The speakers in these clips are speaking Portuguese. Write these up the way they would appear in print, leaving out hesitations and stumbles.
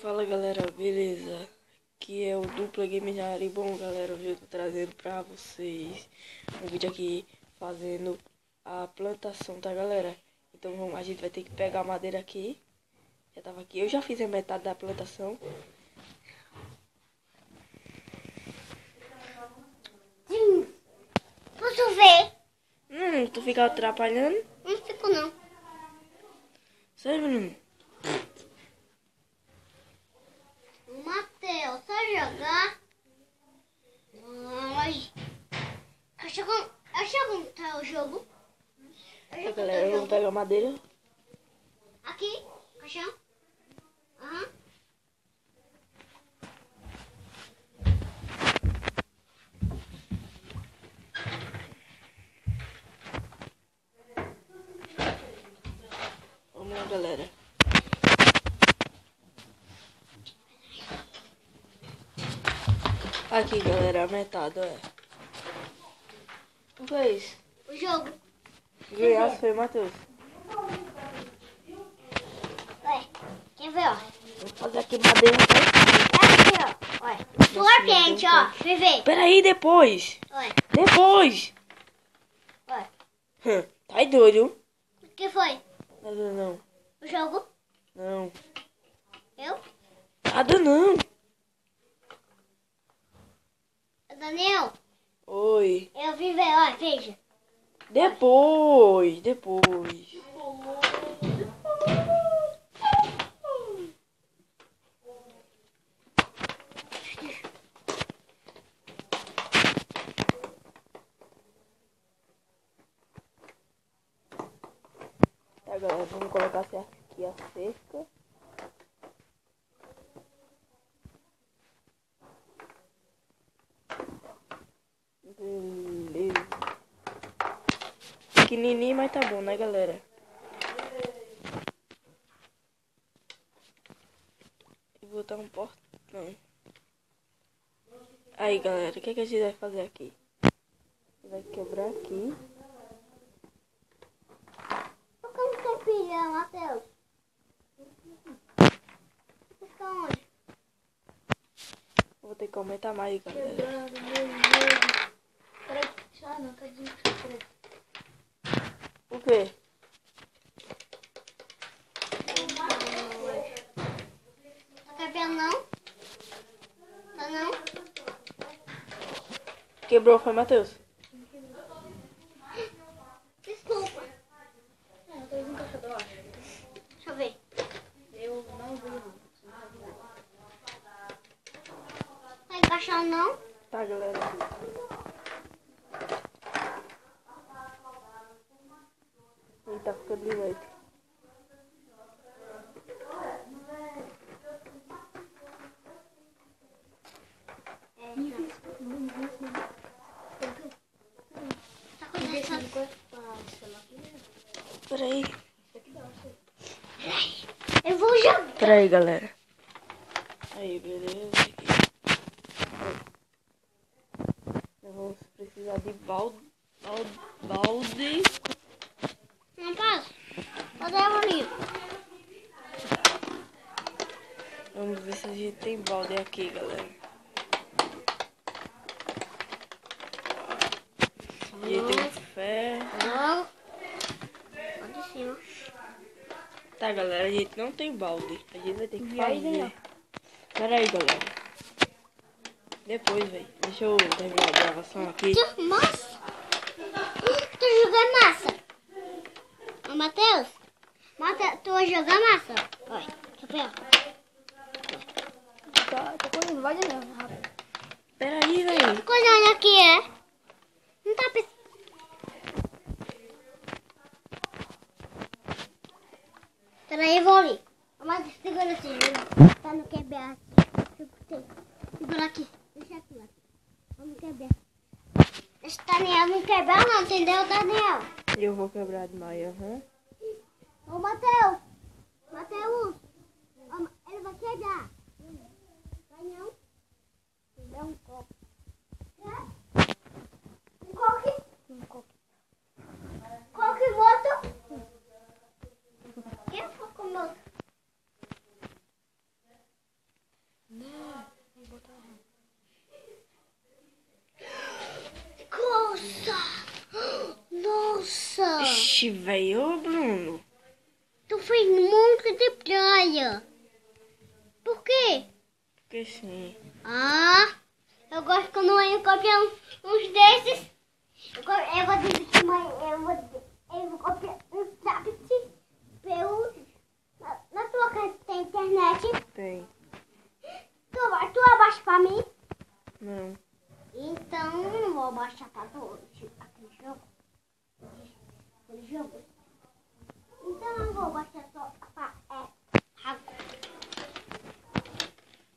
Fala galera, beleza? Aqui é o Dupla Game Jari. Bom galera, hoje eu tô trazendo pra vocês um vídeo aqui fazendo a plantação, tá galera? Então a gente vai ter que pegar a madeira aqui. Já tava aqui, eu já fiz a metade da plantação. Posso ver? Tu fica atrapalhando? Não fico não. Sério, menino? Matheus, só jogar. Ai. Acha como tá o jogo? Tá galera, eu vou pegar a madeira. Aqui, caixão. Aham. Vamos lá galera. Aqui galera, a metade, olha. O que é isso? O jogo. Ganhasse foi, Matheus. Ué, quer ver, ó? Vou fazer aqui madeira, tá? Aqui, ó. Olha. Sua quente, ó. Vem ver. Peraí, depois. Olha. Depois. Olha. Tá aí doido. O que foi? Nada não. O jogo? Não. Eu? Nada não. Daniel? Oi. Eu vim ver, ó. Veja. Depois. Tá galera, vamos colocar aqui a cerca. Beleza. Pequenininho, mas tá bom, né galera? E botar um portão. Aí galera, o que a gente vai fazer aqui? Vai quebrar aqui. Por que não tem pilha, Matheus? Fica onde? Vou ter que aumentar mais, galera. Quebrando meu jogo. Peraí, não, tá dizendo que O quê? tá quebrando não? Tá não? Quebrou, foi, Matheus? Desculpa. Eu tô encaixado, eu acho. Deixa eu ver. Eu não vi não. Tá encaixando não? Tá, galera. Ele tá ficando de noite. Tá começando. Peraí. Eu vou jogar. Peraí, galera. Aí, beleza. Nós vamos precisar de balde. Não posso. Cadê a bolinha? Vamos ver se a gente tem balde aqui, galera. A gente tem ferro. Não. Lá de cima. Tá, galera, a gente não tem balde. A gente vai ter que E aí, fazer. Daniel? Pera aí, galera. Depois, velho. Deixa eu terminar a gravação aqui. Massa? Tu jogar massa? Ô, Matheus? Tu vai jogar massa? Olha, deixa eu pegar. Tá correndo, vai de novo, rápido. Pera aí, velho. Que coisa aqui é? Não tá pensando. Peraí, eu vou ali. Mas segura assim, pra não quebrar aqui. Segura aqui. Deixa aqui, ó. Vamos quebrar. Deixa o Daniel não quebrar não, entendeu, Daniel? Eu vou quebrar demais, aham. Ô, Matheus. Matheus. Ele vai quebrar. Vai não? É um copo. Um coque? Um coque. Coque moto? Quem foi com moto? Ixi, velho, ô Bruno. Tu fez muito de praia. Por quê? Porque sim. Ah, eu gosto quando eu copiar uns desses. Eu vou dizer que mãe, eu vou copiar um tablet. Na tua casa tem internet? Tem. Tu abaixa pra mim? Não. Então eu não vou baixar pra tu aquele jogo. Aquele jogo. Então eu vou baixar só pra água.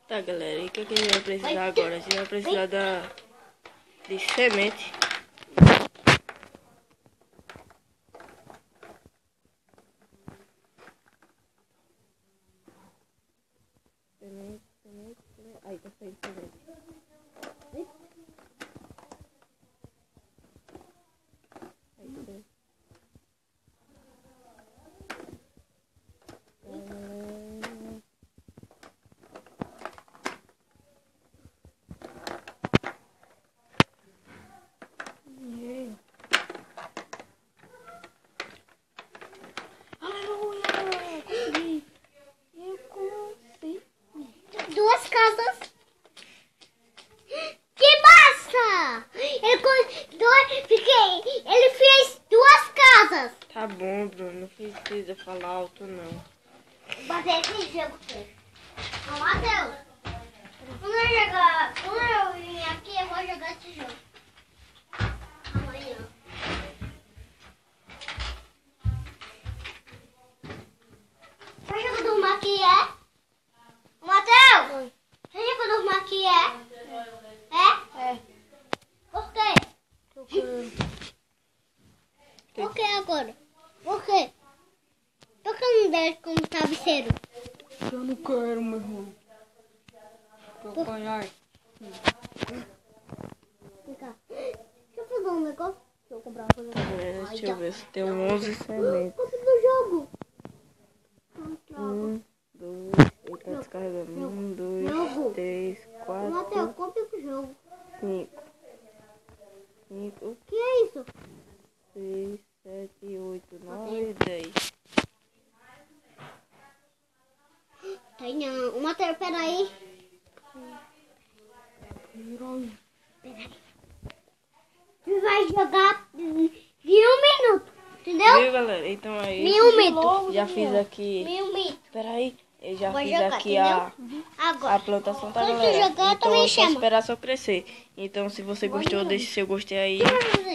Tá, galera, e o que a gente vai precisar agora? A gente vai precisar de semente. Semente. Aí, tá saindo semente. Aí, aleluia! Consegui! Eu consegui! Duas casas. Que massa! Ele fez duas casas. Tá bom, Bruno, não precisa falar alto, não. Vou bater esse jogo. Ô, Matheus. Quando eu vim aqui, eu vou jogar esse jogo. Amanhã. Você joga do mar que é? Ô, Matheus. Você joga do mar que é? É? Por quê? Por que agora? Por quê? Por que eu não deixo como travesseiro? Eu não quero, meu irmão. Vou apanhar. Vem cá. Deixa eu fazer um negócio. Deixa eu comprar uma coisa. Deixa eu ver se tem 11 sementes. Compre no jogo. 1, 2, ele tá descarregando. 1, 2, Jogo. 3, Matheus, 4, compre pro jogo. 5. 5, O que é isso? 6, 7, 8, 9, 10. Tem não. Matheus, peraí. Peraí. Tu vai jogar de 1 minuto. Entendeu? Viu, galera? Então aí, Em 1 minuto. já fiz aqui. Em 1 minuto. Peraí, eu já Vou fiz jogar, aqui entendeu? a Agora. plantação, tá, Quando tu galera? jogar, Então também é só chama. esperar só crescer. Então, se você gostou, deixe seu gostei aí.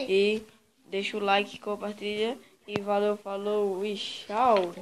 E deixa o like, compartilha. E valeu, falou e tchau.